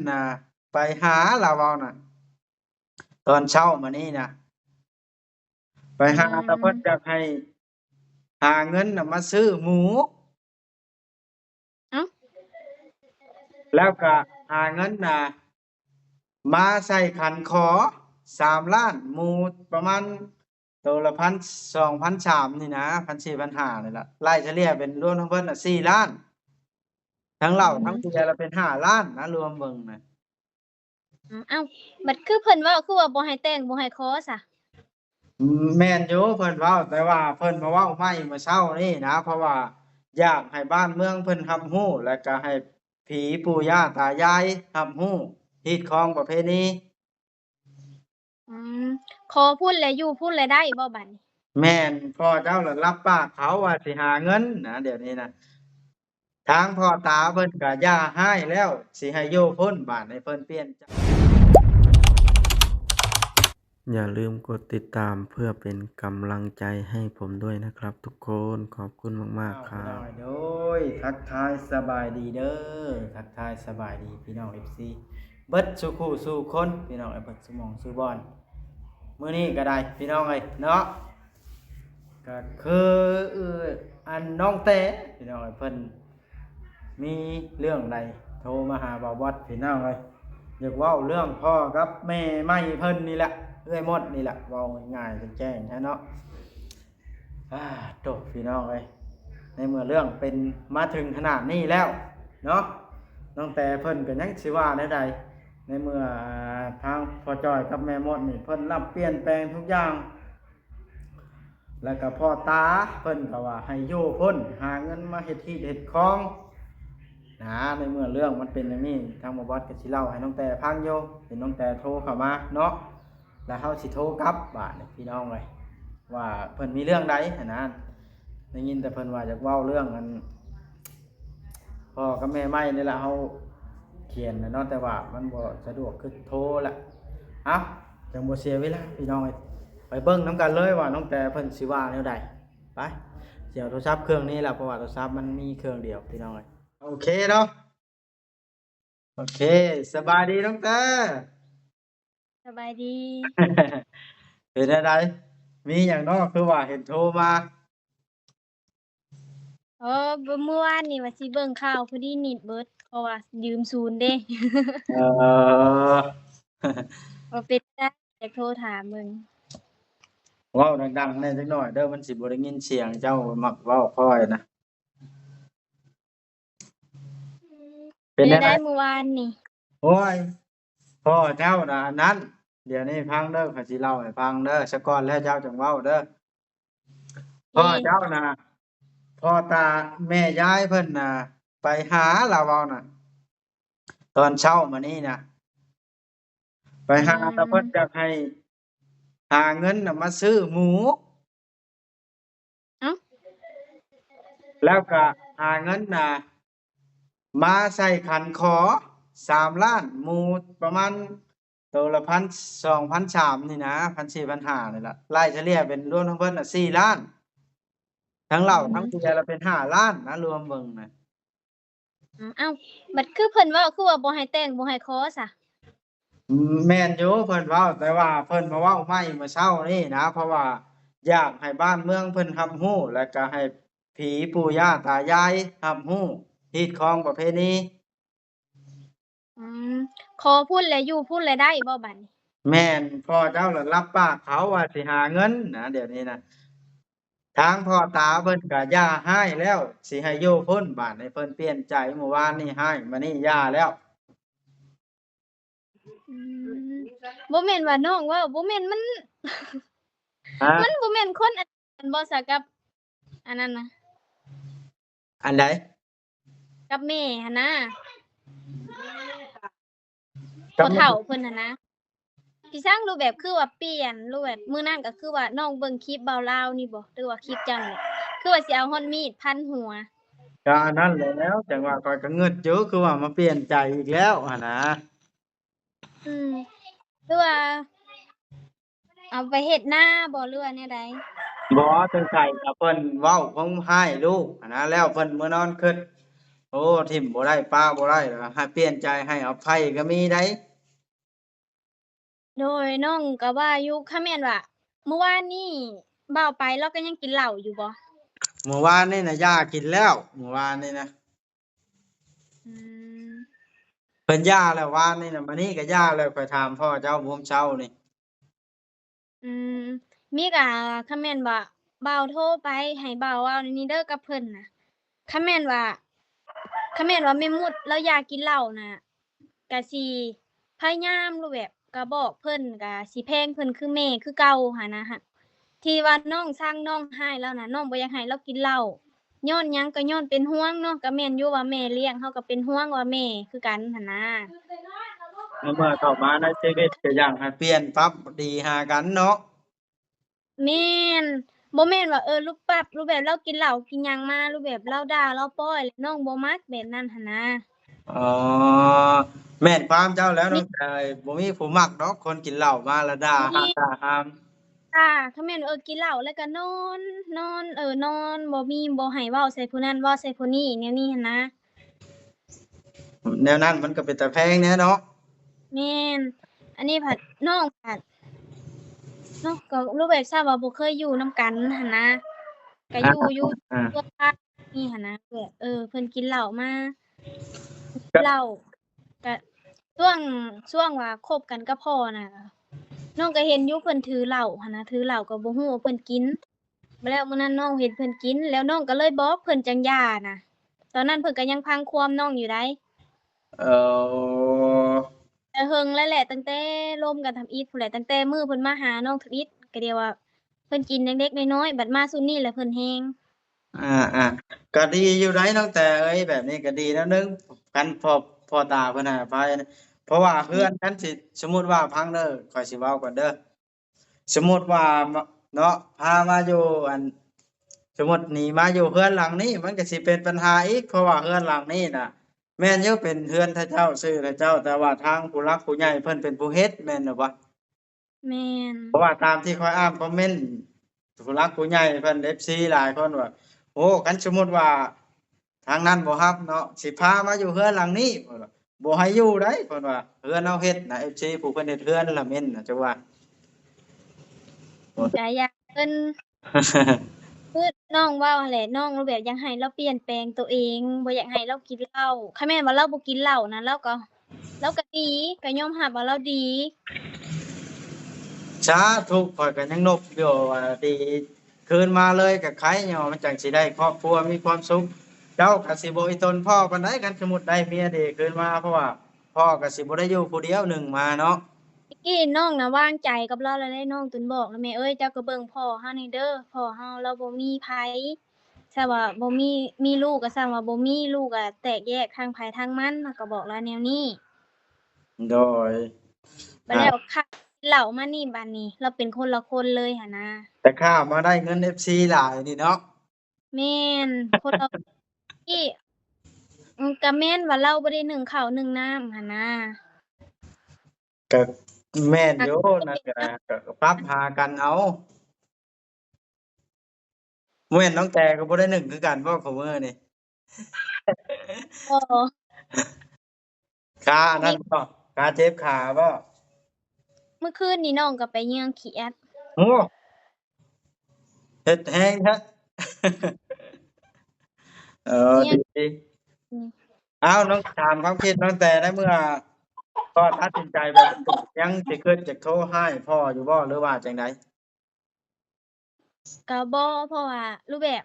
น่ะไปหาเราเว้าน่ะตอนเช้ามานี้น่ะไปอืหาแล้วเพิ่นอยากมให้หาเงินน่ะมาซื้อหมูอ้าวแล้วก็หาเงินน่ะมาใส่ขันขอ3,000,000หมูประมาณตัวละพัน2 1,300นี่นะ1,400 1,500นี่ล่ะรายเฉลี่ยเป็นรวมทั้งเพิ่นน่ะ4,000,000ทั้งเหอืล้าทั้งเบียร์มแล้วเป็น5,000,000นะรวมเบิ่งน่ะ อ้าวบัดคือเพิ่นเว้าคือว่าบ่ให้แต่งบ่ให้ขอซะแม่นอยู่เพิ่นเว้าแต่ว่าเพิ่นมาเว้าใหม่มื้อเช้านี้นะเพราะว่าอยากให้บ้านเมืองเพิ่นรับรู้แล้วก็ให้ผีปู่ย่าตายายรับรู้ฮีตของประเพณีอืมขอพุ่นแล้วอยู่พุ่นแล้วได้บ่บัดนี้แม่นพ่อเจ้าน่ะรับปากเขาว่าสิหาเงินนะเดี๋ยวนี้นะทางพ่อตาเพิ่นก็อย่าร้ายแล้วสิให้อยู่พุ่นบัดนี้เพิ่นเปลี่ยนใจ อย่าลืมกดติดตามเพื่อเป็นกำลังใจให้ผมด้วยนะครับทุกคนขอบคุณมากๆคพี่น้รับ องโดยทักทายสบายดีเด้อทักทายสบายดีพี่น้อง FC เบิดสู่คู่สู่คนพี่น้องไอ้เบิดสู่หม่องสู่บอนมื้อนี้ก็ได้พี่น้องเอ้ยเนาะก็คืออันน้องเต้พี่น้องเอ้ยเพิ่นมีเรื่องใดโทรมาหาบ่าวบอสพี่น้องเอ้ยอยากเว้าเรื่องพ่อกับแม่ใหม่เพิ่นนี่แหละเอื้อยมดนี่แหละเว้าง่ายๆแจ้งๆนะเนาะจบพี่น้องเอ้ย ในเมื่อเรื่องเป็นมาถึงขนาดนี้แล้วเนาะตั้งแต่เพิ่นก็ยังสิว่าแนวใดในเมื่อทางพ่อจ้อยกับแม่มดนี่เพิ่นรับเปลี่ยนแปลงทุกอย่างแล้วก็พ่อตาเพิ่นก็ว่าให้อยู่พ้นหาเงินมาเฮ็ดที่เฮ็ดของนะในเมื่อเรื่องมันเป็นอย่างนี้ทางหมู่บอสก็สิเล่าให้น้องแต่ฟังอยู่เป็นน้องแต่โทรเข้ามาเนาะแล้วเฮาสิโทรกลับบาดนี้พี่น้องเอ้ยว่าเพิ่นมีเรื่องใดหันนั้น ได้ยินแต่เพิ่นว่าอยากเว้าเรื่องอันพ่อกับแม่ไม่นี่แหละเฮาเขียนน่ะเนาะแต่ว่ามันบ่สะดวกคือโทรแหละเอ้าจังบ่เสียเวลาพี่น้องเอ้ยไปเบิ่งนํกันเลยว่าน้องแต่เพิ่นสิว่าแนวใดไปเดี๋ยวโทรศัพท์เครื่องนี้แหละเพราะว่าโทรศัพท์มันมีเครื่องเดียวพี่น้องเอ้ยโอเคเนาะโอเคสบายดีน้องแต่ สบายดี เป็นจั่งใดมีหยังเนาะคือว่าเห็นโทรมาบ่เมื่อวานนี่ว่าสิเบิ่งข่าวพอดีเน็ตเบิดเพราะว่ายืมศูนย์เด้ เอ่อ ว่าเป็นจั่งใดอยากโทรถามเบิ่งเว้าดังๆแหน่จักหน่อยเด้อมันสิบ่ได้ยินเสียงเจ้ามักเว้าค่อยนะเป็เป็นจั่งนแนวใดใดเมื่อวานนี่โอ้ยพ่อเจ้าน่ะอันนั้นเดี๋ยวนี้ฟังเด้อข้อยสิเล่าให้ฟังเด้อซะก่อนแล้วเจ้าจังเว้าเด้อพ่อแม่นเจ้าน่ะพ่อตาแม่ยายเพิ่นน่ะไปหาเราเว้าน่ะตอนเช้ามานี้น่ะไปอืหาแล้วเพิ่นอยากมให้หาเงินน่ะมาซื้อหมูอ้าวแล้วก็หาเงินน่ะ มาใส่ขันขอ3,000,000หมูประมาณตัวละพัน2 1,300นี่นะ1,400 1,500นี่ล่ะรายเฉลี่ยเป็นรวมทั้งเพิ่นน่ะ4,000,000ทั้งเหอืล้าทั้งเบียร์มแล้วเป็น5,000,000นะรวมเบิ่งน่ะอ้าวบัดคือเพิ่นเว้าคือว่าบ่ให้แต่งบ่ให้ขอซะแม่นอยู่เพิ่นเว้าแต่ว่าเพิ่นมาเว้าใหม่มื้อเช้านี้นะเพราะว่าอยากให้บ้านเมืองเพิ่นรับรู้แล้วก็ให้ผีปู่ย่าตายายรับรู้ฮีตของประเพณีอืมขอพุ่นแล้วอยู่พุ่นแล้วได้บ่บัดนี้แม่นพ่อเจ้าน่ะรับปากเขาว่าสิหาเงินนะเดี๋ยวนี้นะ ทางพ่อตาเพิ่นก็ย่าร้ายแล้วสิให้อยู่พุ่นบัดนี้เพิ่นเปลี่ยนใจเมื่อวานนี้ร้ายมานี้ย่าแล้วอืมบ่แม่นว่าน้องเว้าบ่แม่นมัน ฮะมันบ่แม่นคนอันกันบ่ซะกับอันนั้นน่ะอันใดกับแม่หันนะกับแม่พ่อเฒ่าเพิ่นหันนะพี่ช่างรูปแบบคือว่าเปลี่ยนรูปแบบมื้อนั้นก็คือว่าน้องเบิ่งคลิปเบาลาวนี่บ่หรือว่าคลิปเจ้านี่แหละคือว่าสิเอาฮอดมีดพันหัวก็อันนั้นแหละแล้วจังว่าข้อยก็งึดอยู่คือว่ามาเปลี่ยนใจอีกแล้วหั้นนะอืมหรือว่าเอาไปเฮ็ดนาบ่หรือว่าแนวใดบ่จังไสก็เพิ่นเว้าคงร้ายลูกหั้นนะแล้วเพิ่นมื้อนอนคิด โอ้ทิ่มบ่ได้ป้าบ่ได้เหรอให้เปลี่ยนใจให้อภัยก็มีได้ โดยน้องก็ว่าอยู่คันแม่นว่าเมื่อวานนี้บ่าวไปเลาก็ยังกินเหล้าอยู่บ่เมื่อวานนี่น่ะย่ากินแล้วเมื่อวานนี่นะอืมเพิ่นย่าแล้ววานนี่น่ะมื้อนี้ก็ย่าแล้วข้อยถามพ่อเจ้ามุมเช้านี่อืมมีก็คันแม่นว่าบ่าวโทรไปให้บ่าวเว้านี่เด้อกับเพิ่นน่ะคันแม่นว่าคันแม่นว่าแม่มุดเลาอยากกินเหล้าน่ะก็สิพยายามรูปแบบก็บอกเพิ่นก็สิแพงเพิ่นคือแม่คือเก่าหันนะหั้นที่ว่าน้องสั่งน้องให้แล้วน่ะน้องบ่อยากให้เลากินเหล้าย้อนหยังก็ย้อนเป็นห่วงเนาะก็แม่นอยู่ว่าแม่เลี้ยงเราก็เป็นห่วงว่าแม่คือกันหั้นนะเมื่อเข้ามาในชีวิตก็อยากให้เปลี่ยนปรับดีหากันเนาะแม่นบ่แม่นว่าลูกปรับรูปแบบเรากินเหล้ากินหยังมารูปแบบเราด่าเราป้อยแล้วน้องบ่มักแบบนั้นหั้นนะอ๋อแม่นความเจ้าแล้วมีน้องชายบ่มีผู้มักดอกคนกินเหล้ามาแล้วด่าหามีด่าหามค่ะถ้าแม่นกินเหล้าแล้วก็นอน นอน นอนบ่ให้เว้าใส่ผู้นั้นเว้าใส่ผู้นี้แนวนี้หั้นนะแนวนั้นมันก็เป็นตาแพงแหน่เนาะแม่นอันนี้ผัดน้องผัดเนาะก็รูปแบบทราบว่าบ่เคยอยู่นำกันหั้นนะก็อาอยู่อาเพื่อนบ้านนี่หั้นนะแบบเพิ่นกินเหล้ามาก็เหล้าก็ช่วงว่าคบกันกับพ่อน่ะน้องก็เห็นอยู่เพิ่นถือเหล้าหั้นนะถือเหล้าก็บ่ฮู้ว่าเพิ่นกินบัดแล้วมื้อนั้นน้องเห็นเพิ่นกินแล้วน้องก็เลยบอกเพิ่นจั่งหย่าน่ะตอนนั้นเพิ่นก็ยังพังความน้องอยู่ได้เอ่อแต่เฮิงแล้วแหละตั้งแต่ร่วมกันทำอิฐพู้นแหละตั้งแต่มื้อเพิ่นมาหาน้องทำอิฐก็เดียวว่าเพิ่นกินเล็กๆน้อยๆบัดมาซุนี้แหละเพิ่นแฮงอาๆก็ดีอยู่ได้น้องแต่เอ้ยแบบนี้ก็ดีแล้วหนึ่งคันพ่อตาเพิ่นให้อภัยนะเพราะว่าเรือนคันสิสมมุติว่าพังเด้อข้อยสิเว้าก่อนเด้อ สมมุติว่ามเนาะพามาอยู่สมมุติหนีมาอยู่เรือนหลังนี้มันก็สิเป็นปัญหาอีกเพราะว่าเรือนหลังนี้น่ะแม่นอยู่เป็นเรือนเขาเจ้าชื่อเขาเจ้าแต่ว่าทางผู้หลักผู้ใหญ่เพิ่นเป็นผู้เฮ็ดแม่นบ่แม่นเพราะว่าตามที่ข้อยอ่านคอมเมนต์ผู้หลักผู้ใหญ่เพิ่น FC หลายคนว่าโอ้คันสมมุติว่าทางนั้นบ่รับเนาะสิพามาอยู่เรือนหลังนี้เพิ่นว่าบ่ให้อยู่ได้เพิ่นว่าเรือนเฮาเฮ็ดน่ะ FC ผู้เพิ่นเฮ็ดเรือนละเม่นน่ะจังว่า ก็อยากเพิ่นคือน้องเว้าหั้นแหละน้องแบบอยากให้เราเปลี่ยนแปลงตัวเองบ่อยากให้เรากินเหล้าคันแม่นว่าเราบ่กินเหล้านะเราก็ดีก็ยอมรับว่าเราดีสาธุข้อยก็ยังนบอยู่ว่าดีคืนมาเลยก็ไขย่อมันจังสิได้ครอบครัวมีความสุขเจ้าก็สิบ่อีตนพ่อปานใดคันสมมุติได้เมียดีคืนมาเพราะว่าพ่อก็สิบ่ได้อยู่ผู้เดียวหนึ่งมาเนาะตะกี้น้องน่ะวางใจกับเราแล้วได้น้องจนบอกแล้วแม่เอ้ยเจ้าก็เบิ่งพ่อเฮานี่เด้อพ่อเฮาเราบ่มีไผถ้าว่าบ่มีลูกก็ซั้นว่าบ่มีลูกก็แตกแยกทางไผทางมันเราก็บอกแล้วแนวนี้โดยบัดอ่าแล้วคักกินเหล้ามานี่บัดนี้เราเป็นคนละคนเลยหั้นนะแต่ข้าวมาได้เงิน FC หลายนี่เนาะแม่นคนละที่ก็แม่นว่าเราบ่ได้นึ่งข้าวนึ่งน้ำหั้นนะก็แม่นหักอยู่นั่นก็ก็ปรับหากันเอาแม่นน้องแต่ก็บ่ได้หนึ่งคือกันบ่คุมื้อนี่ บ่ขาอันมีนั้นบ่ขาเจ็บขาบ่เมื่อคืนนี้น้องก็ไปเยืองขี้แอดโอ้เฮ็ดแฮงแท้เออเยืองดี อืม อ้าวน้องถามความคิดน้องแต่ได้เมื่อพ่อตัดสินใจแบบนี้ยังสิคิดจะโทรให้พ่ออยู่บ่หรือว่าจังไดก็บ่เพราะว่ารูปแบบ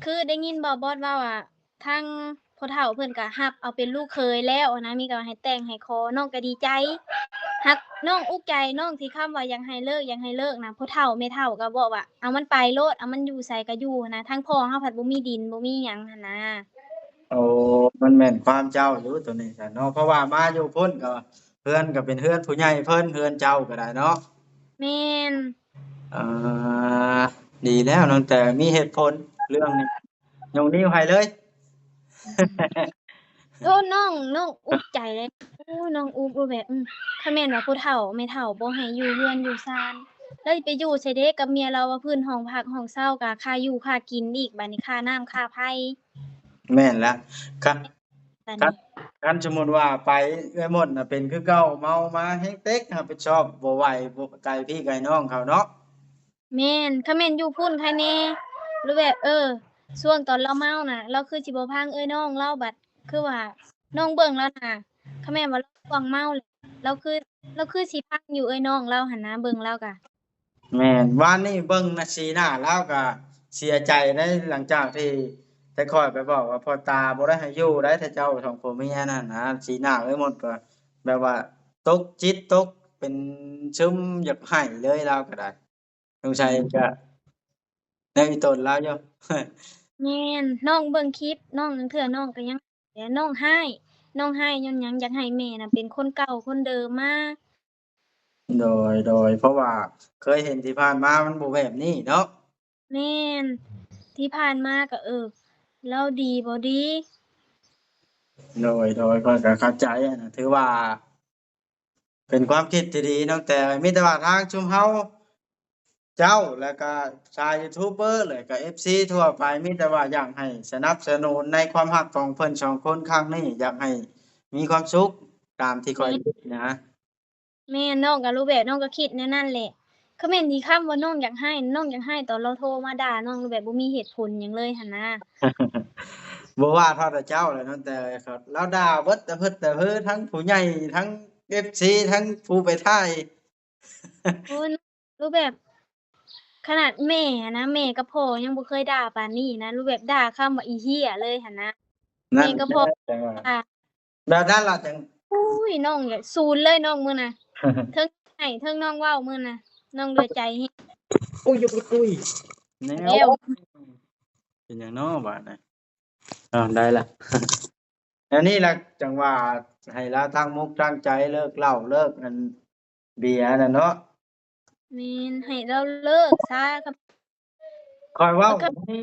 คือได้ยินบ่บอสเว้าว่าทางพ่อเฒ่าเพิ่นก็รับเอาเป็นลูกเขยแล้วอะนะมีก็ให้แต่งให้ขอน้องก็ดีใจฮักน้องอุกใจน้องที่คำว่าอยากให้เลิกอยากให้เลิกนะพ่อเฒ่าแม่เฒ่าก็บอกว่าเอามันไปโลดเอามันอยู่ไสก็อยู่หั้นนะทางพ่อเราผัดบ่มีดินบ่มีหยังหั้นนะโอ้มันแม่นความเจ้าอยู่ตัวนี้ซั่นเนาะเพราะว่ามาอยู่พุ่นก็เฮือนก็เป็นเฮือนผู้ใหญ่เพิ่นเฮือนเจ้าก็ได้เนาะแม่นอ่าดีแล้วน้องแต่มีเหตุผลเรื่องนี้ยกนิ้วให้เลย น้องอุกใจเลยโอ้น้องอุกว่าแบบคันแม่นว่าผู้เฒ่าแม่เฒ่าบ่ให้อยู่เรือนอยู่ศาลแล้วสิไปอยู่ไสเด้กับเมียเราว่าพื้นห้องพักห้องเช่าก็ค่าอยู่ค่ากินอีกบัดนี้ค่าน้ำค่าไฟแม่นแล้วครับ ตอน คัน นี้ คันสมมุติว่าไปเอื้อยหมดน่ะเป็นคือเก่าเมามาแฮงเต็กรับผิดชอบบ่ไหวบ่ไกลพี่ไกลน้องเขาเนาะ แม่นคันแม่นอยู่พุ่นใครแน่หรือแบบช่วงตอนเราเมาน่ะเราคือสิบ่พังเอ้ยน้องเราบัดคือว่าน้องเบิ่งแล้วน่ะคันแม่นว่าเราง่วงเมาเลยเราคือสิพังอยู่เอ้ยน้องเราหั่นนะเบิ่งแล้วก็แม่นวานนี้เบิ่งน่ะสีหน้าเลาก็เสียใจในหลังจากที่แต่ข้อยไปบอกว่าพ่อตาบ่ได้ให้อยู่ได้ถ้าเจ้าสองผัวเมียนั่นนะสีหน้าเอ้ยหมดก็แบบว่าตกจิตตกเป็นซึมอยากให้เลยเลาก็ได้สงสัยจะในตนเลาอยู่ แม่นน้องเบิ่งคลิปน้องจังเทื่อน้องก็ยังแต่น้องให้ย้อนหยังอยากให้แม่น่ะเป็นคนเก่าคนเดิมมาโดยเพราะว่าเคยเห็นที่ผ่านมามันบ่แบบนี้เนาะ แม่นที่ผ่านมาก็เราดีบ่ดี โดยข้อยก็เข้าใจอะนะถือว่าเป็นความคิดที่ดีเนาะแต่มีแต่ว่าทางชุมเฮาเจ้าแล้วก็ชาวยูทูบเบอร์แล้วก็ FC ทั่วไปมีแต่ว่าอยากให้สนับสนุนในความรักของเพิ่นสองคนครั้งนี้อยากให้มีความสุขตามที่ข้อยคิดนะ แม่น้องก็รู้แบบน้องก็คิดแนวนั้นแหละคือแม่นที่คำว่าน้องอยากให้ตอนเราโทรมาด่าน้องแบบบ่มีเหตุผลหยังเลยหันนะ บ่ว่าทอดแต่เจ้าเลยเนาะแต่เขาเลาด่าเบิดแต่เพิดแต่เพ้อทั้งผู้ใหญ่ทั้ง FC ทั้งผู้ไปถ่าย โอ้ยรู้แบบขนาดแม่อะนะแม่กับพ่อยังบ่เคยด่าปานนี้นะรู้แบบด่าคำว่าอีเหี้ยเลยหันนะแม่นั่นกับพ่อจังว่าด่าแบบนั้นล่ะจัง อุ้ยน้องอยากศูนย์เลยน้องมื้อน่ะเทิงให้เทิงน้องเว้ามื้อน่ะน้องเหลือใจแฮงอุ้ยอย่าไปคุยแนวแล้วเป็นหยังเนาะบาดนี้ได้แล้ว อันนี้ล่ะจังว่าให้เราตั้งมุกตั้งใจเลิกเหล้าเลิกอันเบียร์น่ะเนาะแม่นให้เราเลิกซะกับ ข้อยเว้าก็นี่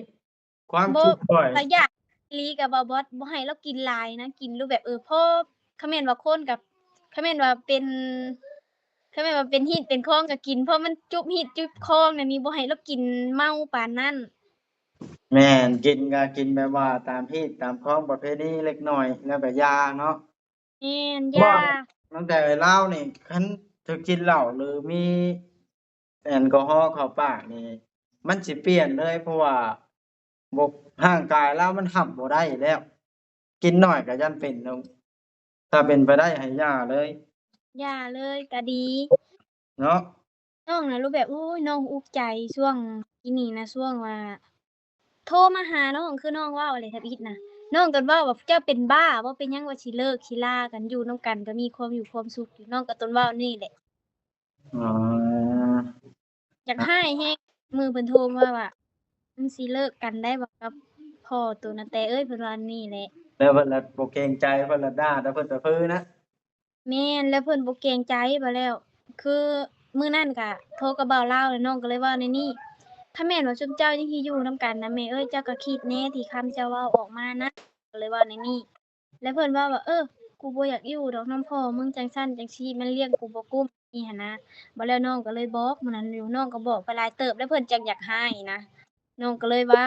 ความบ่คิดข้อยระยะอีหลีก็บ่ให้เรากินหลายนะกินรูปแบบพอคันแม่นว่าคนกับคันแม่นว่าเป็นคันแม่นว่าเป็นฮีตเป็นคองก็กินเพราะมันจุบฮีตจุบคองน่ะนี่บ่ให้เรากินเมาปานนั้นแม่นกินก็กินแบบว่าตามที่ตามของประเพณีเล็กน้อยแล้วก็ยาเนาะแม่นบ่ยาตั้งแต่เหล้านี่คันถ้ากินเหล้าหรือมีแอลกอฮอล์เข้าปากนี่มันสิเปลี่ยนเลยเพราะว่าบ่ร่างกายเรามันรับบ่ได้แล้วกินน้อยก็ยันเป็นเนาะถ้าเป็นไปได้ให้หย่าเลย ยาเลยก็ดีเนาะน้องน่ะรู้แบบโอ๊ยน้องอุกใจช่วงอีนี่นะช่วงว่าโทรมาหาน้องคือน้องเว้าอะไรทับอิดน่ะน้องจนเว้าว่าเจ้าเป็นบ้าบ่เป็นหยังว่าสิเลิกสิลากันอยู่นำกันก็มีความอยู่ความสุขอยู่น้องก็ต้นเว้านี่แหละ อ๋ออยากให้แฮงมือเพิ่นโทรมาว่ามึงสิเลิกกันได้บ่กับพ่อตัวน่ะแต่เอ้ยเพิ่นว่านี่แหละแล้วเพิ่นละบ่เกรงใจเพิ่นละด่าแต่เพิ่นแต่พื้อนะแม่นแล้วเพิ่นบ่เกรงใจบ่แล้วคือมื้อนั้นก็โทรกับบ่าวลาวแล้วน้องก็เลยเว้าในนี้ถ้าแม่นว่าซุมเจ้ายังสิอยู่นำกันนะแม่เอ้ยเจ้าก็คิดแหน่ที่คำเจ้าเว้าออกมานะก็เลยเว้าในนี้แล้วเพิ่นเว้าว่ากูบ่อยากอยู่ดอกนำพ่อมึงจังซั้นจังซี้มันเลี้ยงกูบ่กุ้มนี่หันนะบ่แล้วน้องก็เลยบอกมื้อนั้นอยู่น้องก็บอกไปหลายเติบแล้วเพิ่นจังอยากให้นะ น้องก็เลยว่า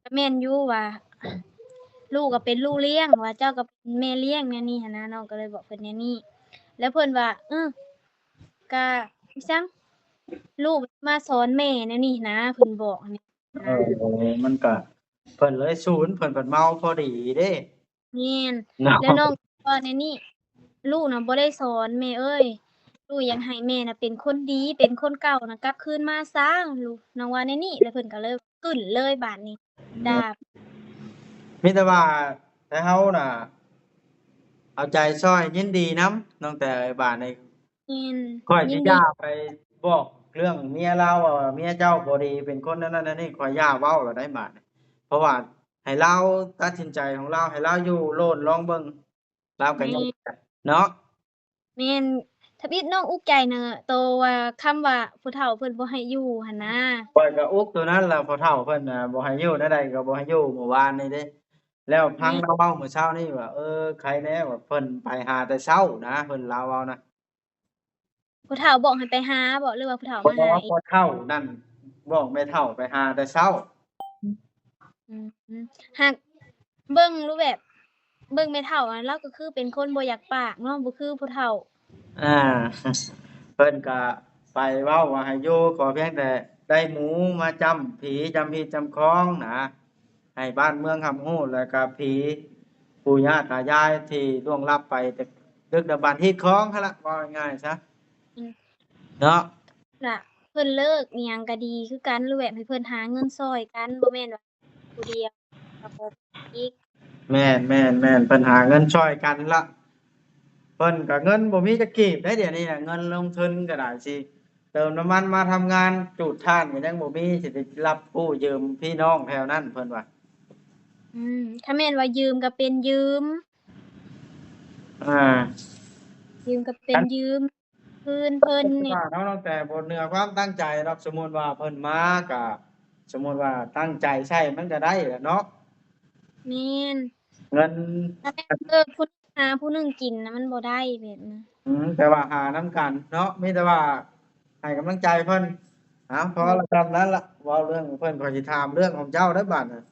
ก็แม่นอยู่ว่าลูกก็เป็นลูกเลี้ยงว่าเจ้าก็เป็นแม่เลี้ยงแนวนี้หั้นนะน้องก็เลยบอกเพิ่นแนวนี้แล้วเพิ่นว่าก็อิซังลูกมาสอนแม่แนวนี้นะเพิ่นบอกอันนี้เอนะอมันก็เพิ่นเลยศูนย์เพิ่นเพิ่นเมาพอดีเด้แม่นเนาะแล้วน้องก็ว่าแนวนี้ลูกน่ะบ่ได้สอนแม่เอ้ยลูกอยากให้แม่น่ะเป็นคนดีเป็นคนเก่าน่ะกลับคืนมาซะลูกน้องว่าแนวนี้แล้วเพิ่นก็เลยกึ้นเลยบาดนี้ด่ามีแต่ว่าแต่เฮาน่ะเอาใจช่วยยินดีนำตั้งแต่บ้านนี้แม่นข้อยสิยินดี ย้าไปบอกเรื่องเมียเราว่าเมียเจ้าบ่ดีเป็นคนนั้นๆนั่นนี่ข้อยย้าเว้าแล้วได้บาดนี้เพราะว่าให้เราตัดสินใจของเราให้เราอยู่โลดลองเบิ่งเราก็ยังเนาะ แม่นทบิดน้องอุกใจน่ะโตว่าคำว่าผู้เฒ่าเพิ่นบ่ให้อยู่หันนะข้อยก็อุกตัวนั้นล่ะพ่อเฒ่าเพิ่นน่ะบ่ให้อยู่แนวใดก็บ่ให้อยู่เมื่อวานนี้เด้แล้วพังแม่เราเว้ามื้อเช้านี้ว่าใครแหน่ว่าเพิ่นไปหาแต่เช้านะเพิ่นลาวเว้านะผู้เฒ่าบอกให้ไปหาบ่หรือว่าผู้เฒ่าเพราะมาหาเองว่าพ่อเฒ่านั่นบอกแม่เฒ่าไปหาแต่เช้าอืมหักเบิ่งรูปแบบ เบิ่งแม่เฒ่าอะเลาก็คือเป็นคนบ่อยากปากเนาะบ่คือผู้เฒ่าอ่าเพิ่นก็ไปเว้าว่าให้อยู่ขอเพียงแต่ได้หมูมาจำผีจำพี่จำคองนะให้บ้านเมืองรับรู้แล้วก็ผีปู่ย่าตายายที่ล่วงลับไปแต่ดึกดำบรรพ์ที่คองหั่นล่ะว่าง่ายๆซะอืมเนาะล่ะเพิ่นเลิกอิหยังก็ดีคือกันหรือแบบให้เพิ่นหาเงินช่วยกันบ่แม่นว่าผู้เดียวก็บ่อีกแม่นๆๆเพิ่นหาเงินช่วยกันล่ะเพิ่นก็เงินบ่มีจักกีบได้เดี๋ยวนี้น่ะเงินลงทุนก็ได้สิเติมน้ำมันมาทำงานจูดท่านก็ยังบ่มีสิไปรับกู้ยืมพี่น้องแถวนั้นเพิ่นว่าถ้าแม่นว่ายืมก็เป็นยืมอ่า ยืมก็เป็นยืมคืนเพิ่นนี่ว่าเนาะตั้งแต่บนเหนือความตั้งใจเนาะสมมุติว่าเพิ่นมาก็สมมุติว่าตั้งใจใช้มันก็ได้แหละเนาะแม่นเงินถ้าแม่นผู้หาผู้หนึ่งกินน่ะมันบ่ได้แบบนั้นแต่ว่าหานำกันเนาะมีแต่ว่าให้กำลังใจเพิ่นพอแล้วครับนั้นล่ะเว้าเรื่องของเพิ่นข้อยสิถามเรื่องของเจ้าเด้อบัดน่ะ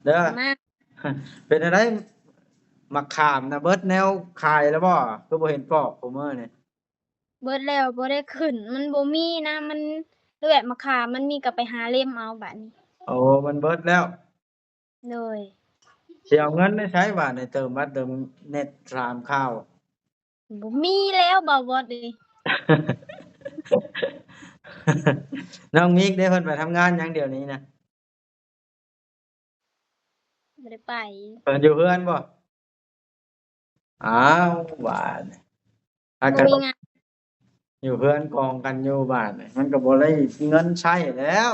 เด้อ มา เป็นจั่งใดมะขามน่ะเบิดแนวขายแล้วบ่คือบ่เห็นปอกซุมื้อนี่เบิดแล้วบ่ได้ขึ้นมันบ่มีนะมันเลื่อยมะขามมันมีก็ไปหาเล่มเอาบัดนี้โอ้มันเบิดแล้วโดยสิเอาเงินไปใช้บัดนี้เติมบัตรเติมเน็ตสามข้าว บ่มีแล้วบ่าวบอดเอ้ย น้องมิกได้เพิ่นไปทำงานหยังเดี๋ยวนี้นะบ่ได้ไปเพิ่นอยู่เฮือนบ่อ้าวบาดนี้ถ้าก็บ่มีงานอยู่เฮือนกองกันอยู่บาดนี้มันก็บ่ได้เงินใช้แล้ว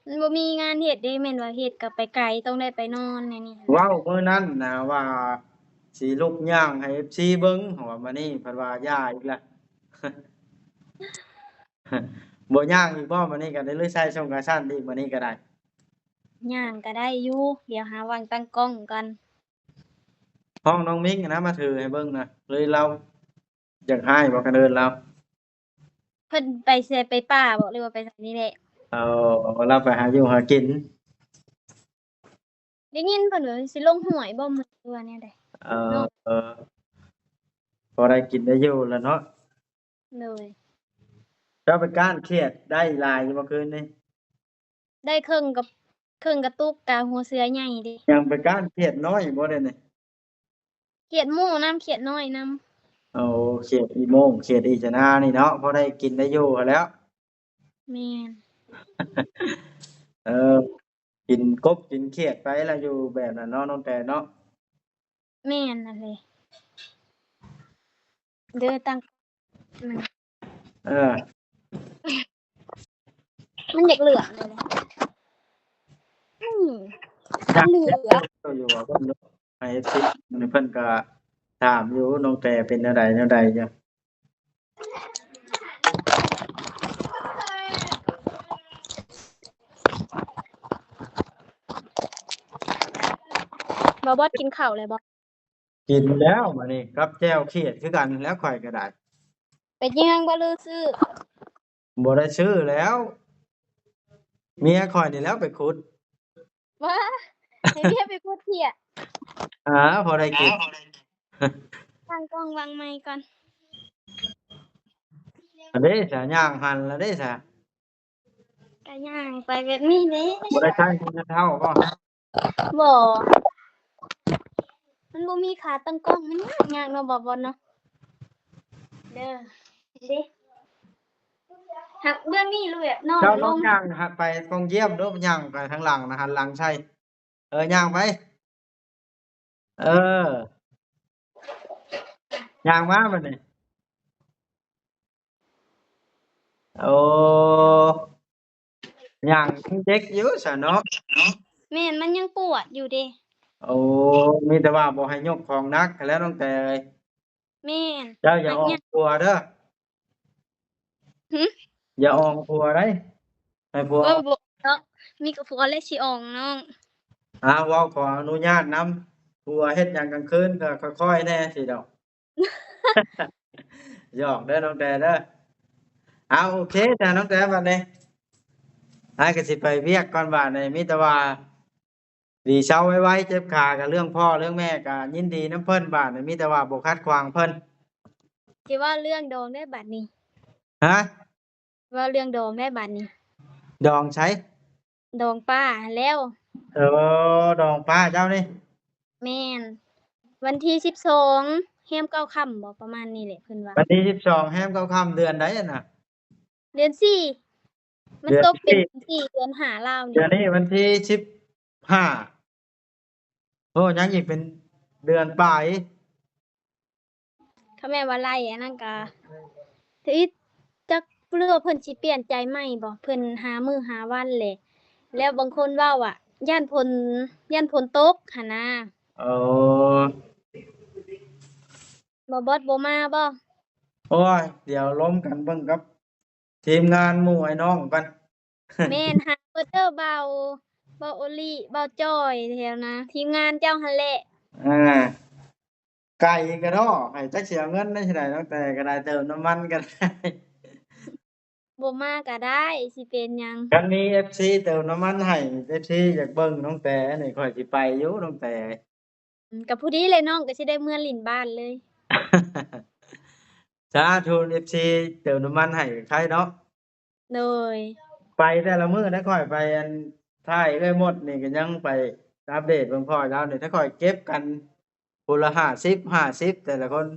มันบ่มีงานเฮ็ดเด้แม่นว่าเฮ็ดก็ไปไกลต้องได้ไปนอนแนวนี้เว้ามื้อนั้นน่ะว่าสิลุกย่างให้ FC เบิ่งหัวมานี่เพิ่นว่าย่าอีกแล้วบ่ย่างอีกบ่มื้อนี้ก็ได้เลยใส่ส่งกระชั้นอีกมื้อนี้ก็ได้ย่างก็ได้อยู่เดี๋ยวหาวางตั้งกล้องก่อนห้องน้องมิกนะมาถือให้เบิ่งน่ะเลยเราอยากให้บ่กันเดินเราเพิ่นไปไสไปป่าบ่หรือว่าไปไสนี่แหละเอาเราไปหาอยู่หากินได้ยินเพิ่นว่าสิลงห้วยบ่มื้อหรือว่าแนวใดเออเนาะเออพอได้กินได้อยู่แหล้วเนาะโดยเจ้าไปก้านเครียดได้หลายอยู่เมื่อคืนนี้ได้ครึ่งกระตุกกะหัวเสือใหญ่เด้ยังไปก้านเครียดน้อยบ่ได้นี่เขียดหมู่นำเขียดน้อยนำเอาเครียดอีโมงเครียดอีจะนานี่เนาะพอได้กินได้อยู่หั้นแหล้ว แม่น เออกินกบกินเครียดไปแล้วอยู่แบบนั้นเนาะน้องแต่เนาะแม่นนั่นแหละเด้อตั้งมันเออมันอยากเหลืองเลยแหละอืมจักเหลืเจ็บองอยู่ว่าเพิ่นเนาะให้ FC นี่เพิ่นก็ถามอยู่น้องแต่เป็นแนวใดจ้ะบ่บอดกินข้าวเลยบ่กินแล้วบัดนี้กับแจ่วเครียดคือกันแล้วข้อยก็ได้ไปย่างบ่ลือซื้อบ่ได้ซื้อแล้วเมียข้อยนี่แหล้วไปขุด ว้าให้เมียไปพูดเที่ยพอได้กิน ตั้งกล้องวางไมค์ก่อนอันนี้ซะย่างหั่นแล้วเด้ซะก็ย่างไปแบบนี้เด้บ่ได้ใช้เงินเท่าบ่บ่มันบ่มีขาตั้งกล้องมันยากเนาะบ่บอดเนาะเด้อเด้หักเบื้องนี้เลยอะน้องเจ้าลลงองย่างหัดไปกองเยี่ยมเด้อย่างไปทางหลังนะหันหลังใช่ย่างไปเออย่างมาบัดนี้โอ้ย่างเด็กอยู่ซะเนาะแม่นมันยังปวดอยู่เด้โอ้มีแต่ว่าบ่ให้ยกของหนักหั้นแหล้วน้องแต่เอ้ยแม่นเจ้าอย่าหักยากออกครัวเด้อหึอย่าออกครัวได้ให้ผัวบ่เนาะมีกับผัวเลยสิออกน้องเว้าขออนุญาตนำผัวเฮ็ดหยังกลางคืนก็ค่อยๆแหน่สิดอกหยอกเด้อน้องแต่เด้อโอเคจ้ะน้องแต่บัดนี้อ้ายก็สิไปเวียกก่อนบัดนี้มีแต่ว่า ดีเช้าไว้ๆเจ็บขากับเรื่องพ่อเรื่องแม่ก็ยินดีน้ำเพิ่นบาดนี้มีแต่ว่าบ่คัดขวางเพิ่นสิเว้าเรื่องดองได้บัดนี้ฮะเว้าเรื่องดองได้บัดนี้ดองใช้ดองป้าหั้นแหล้วเออดองป้าเจ้านี่แม่นวันที่12แรม9ค่ำบ่ประมาณนี้แหละเพิ่นว่าวันที่12แฮมเข้าค่ำเดือนใดอะน่ะเดือน4มันเดือนตกเป็นที่วันที่เดือน5ลาวนี่เดือนนี้วันที่15โอ้ยังอีกเป็นเดือนปลายถ้าแม่นว่าไล่อันนั้นก็สิจักหรือว่าเพิ่นสิเปลี่ยนใจใหม่บ่เพิ่นหามื้อหาวันแหละแล้วบางคนเว้าอะย้านฝนตกหั้นนะเออบ่บอสบ่มาบ่ โอ้ยเดี๋ยวล้มกันเบิ่งกับทีมงานหมู่ไอ้น้องกัน แม่นหาเบิดเด้อเบาโอลี่เบาจ้อยแถวนะทีมงานเจ้าหั่นแหละอ่าไก่ก็ดอให้จักสิเอาเงินได้เท่าใดตั้งแต่ก็ได้เติมน้ำมันก็ได้ บ่มาก็ได้สิเป็นหยังคันมี FC เติมน้ำมันให้ FC อยากเบิ่งน้องแต่นี่ข้อยสิไปอยู่น้องแต่ ก็ผู้ดีเลยน้องก็สิได้เมือลิ้นบ้านเลย สาธุ FC เติมน้ำมันให้ใครเนาะโดยไปแต่ละมื้อถ้าข้อยไปอันท้ายเอ้ยมดนี่ก็ยังไปอัปเดตเบิ่งพ่อเจ้านี่ถ้าข้อยเก็บกันคนละ50แต่ละคน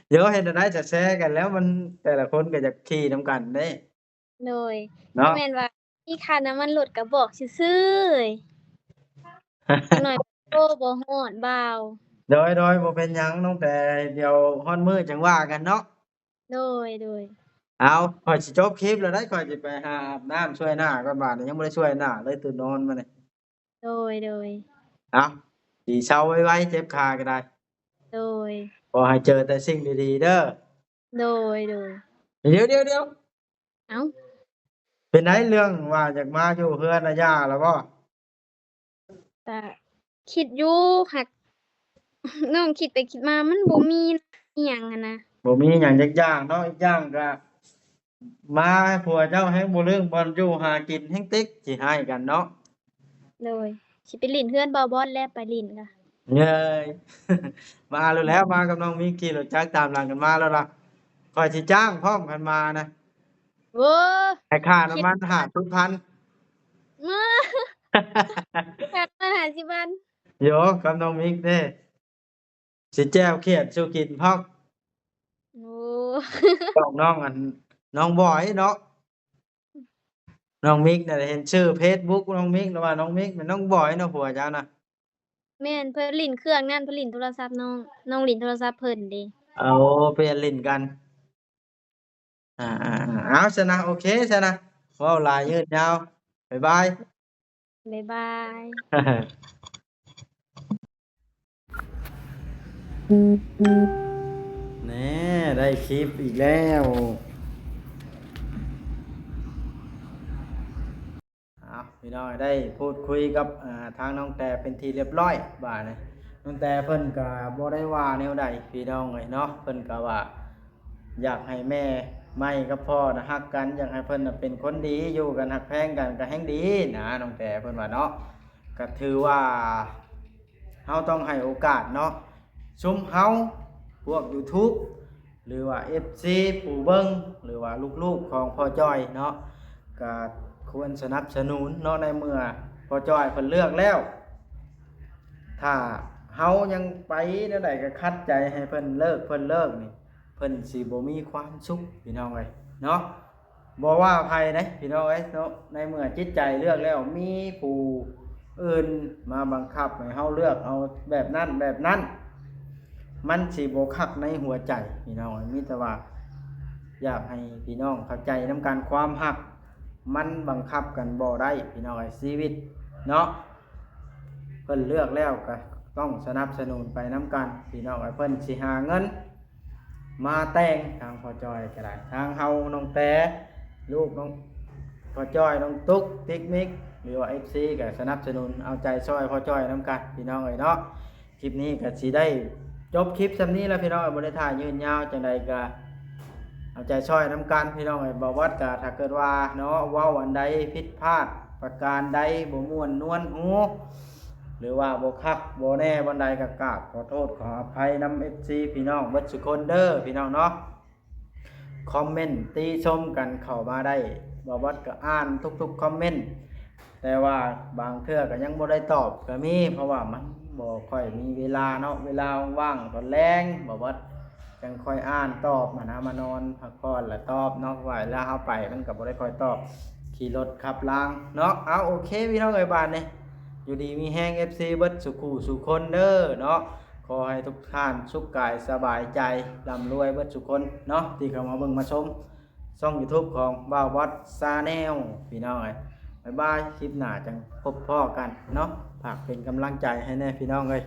เดี๋ยวเฮ็ดจั่งใดจะแชร์กันแล้วมันแต่ละคนก็อยากขี่นำกันเด้โดยถ้าเนาะ แม่นว่ามีค่าน้ำมันรถก็บอกซื่อๆจักหน่อยโทรบ่ฮอดบ่าวโดยบ่เป็นหยังน้องแต่เดี๋ยวฮอดมื้อจังว่ากันเนาะโดยเอาข้อยสิจบคลิปแล้วได้ข้อยสิไปหาอาบน้ำช่วยหน้าก่อนบาดนี้ยังบ่ได้ช่วยหน้าเลยตื่นนอนมานี่โดยเอาสิเซาไวๆเจ็บขาก็ได้โดยขอให้เจอแต่สิ่งดีๆเด้อโดยเดี๋ยวอ้าวเป็นไดเรื่องว่าอยากมาอยู่เฮือนอาย่าแล้วบ่ ก็คิดอยู่หัก น้องคิดไปคิดมามันบ่มีอิหยังหั้นนะบ่มีหยังจักอย่างเนาะอีกอย่างก็มาผัวเจ้าแฮ่งบ่เรื่องบ่อยู่หากินแฮ่งติ๊กสิให้กันเนาะโดยสิไปลิ้นเฮือนบ่าวบอสแลไปลิ้นกะเย้ย มาแล้วมากับน้องมิกขี่รถจักรตามหลังกันมาแล้วล่ะข้อยสิจ้างพร้อมกันมานะโอ้ให้ค่าคิน้ำดมัน5,000 มา จัดมา50วันโยกับน้องมิกเด้สิแจ้วเขียดสู่กินพร้อมโอ้ บอกน้องอันน้องบอยเนาะน้องมิกน่ะเห็นชื่อเฟซบุ๊กน้องมิกแล้วว่าน้องมิกเป็นน้องบอยเนาะผัวเจ้าน่ะแม่นเพิ่นลิ้นเครื่องนั่นเพิ่นลิ้นโทรศัพท์น้องลิ้นโทรศัพท์เพิ่นเด้เอาเปลี่ยนลิ้นกันเอาซะนะโอเคซะนะเว้าหลายยืดยาวบ๊ายบาย บ๊ายบาย แหน่ได้คลิปอีกแล้วพี่น้อยได้พูดคุยกับทางน้องแต่เป็นที่เรียบร้อยบ่าดนี้น้องแต่เพิ่นก็บ่ได้ว่าแนวใดพี่น้องเอ้ยเนาะเพิ่นก็ว่าอยากให้แม่ใหม่กับพ่อน่ะฮักกันอยากให้เพิ่นน่ะเป็นคนดีอยู่กันฮักแพงกันก็แฮงดีนะน้องแต่เพิ่นว่าเนาะก็ถือว่าเฮาต้องให้โอกาสเนาะซุมเฮาพวก YouTube หรือว่า FC ผู้เบิ่งหรือว่าลูกๆของพ่อจ้อยเนาะก็ควรสนับสนุนเนาะในเมื่อพ่อจ้อยเพิ่นเลือกแล้วถ้าเฮายังไปแนวใดก็ขัดใจให้เพิ่นเลิกนี่เพิ่นสิบ่มีความสุขพี่น้องเอ้ยเนาะบ่ว่าไผเด้พี่น้องเอ้ยเนาะในเมื่อจิตใจเลือกแล้วมีผู้อื่นมาบังคับให้เฮาเลือกเอาแบบนั้นมันสิบ่คักในหัวใจพี่น้องมีแต่ว่าอยากให้พี่น้องเข้าใจนำกันความฮักมันบังคับกันบ่ได้พี่น้องชีวิตเนาะเพิ่นเลือกแล้วก็ต้องสนับสนุนไปนำกันพี่น้องเพิ่นสิหาเงินมาแต่งทางพ่อจ้อยก็ได้ทางเฮาน้องแต่ลูกน้องพ่อจ้อยน้องตุ๊กติ๊กมิกหรือว่า FC ก็สนับสนุนเอาใจช่วยพ่อจ้อยนำกันพี่น้องเนาะคลิปนี้ก็สิได้จบคลิปซำนี้แล้วพี่น้องบ่ได้ถ่ายยืนยาวจังใดก็เอาใจช่วยนำกันพี่น้องบ่วัดก็ถ้าเกิดว่าเนาะเว้าอันใดผิดพลาด ประการใดบ่ม่วนนวลหูหรือว่าบ่คักบ่แน่บันใดก็กราบขอโทษขออภัยนำ FC พี่น้องเบิดทุกคนเด้อพี่น้องเนาะคอมเมนต์ติชมกันเข้ามาได้บ่วัดก็อ่านทุกๆคอมเมนต์แต่ว่าบางเทื่อก็ยังบ่ได้ตอบก็มีเพราะว่ามันบ่ค่อยมีเวลาเนาะเวลาว่างตอนแลงบ่วัดจังค่อยอ่านตอบมานอนพักผ่อนแล้วตอบเนาะว่าเวลาเฮาไปมันก็บ่ได้ค่อยตอบขี่รถขับรางเนาะเอาโอเคพี่น้องเอ้ยบาดนี้อยู่ดีมีแฮง FC เบิดสุขุสุคนเด้อเนาะขอให้ทุกท่านสุขกายสบายใจร่ำรวยเบิดสุคนเนาะที่เข้ามาเบิ่งมาชมช่อง YouTube ของบ่าววัดซาแนลพี่น้องเอ้ยบ๊ายบายคลิปหน้าจังพบพ่อกันเนาะฝากเป็นกำลังใจให้แน่พี่น้องเอ้ย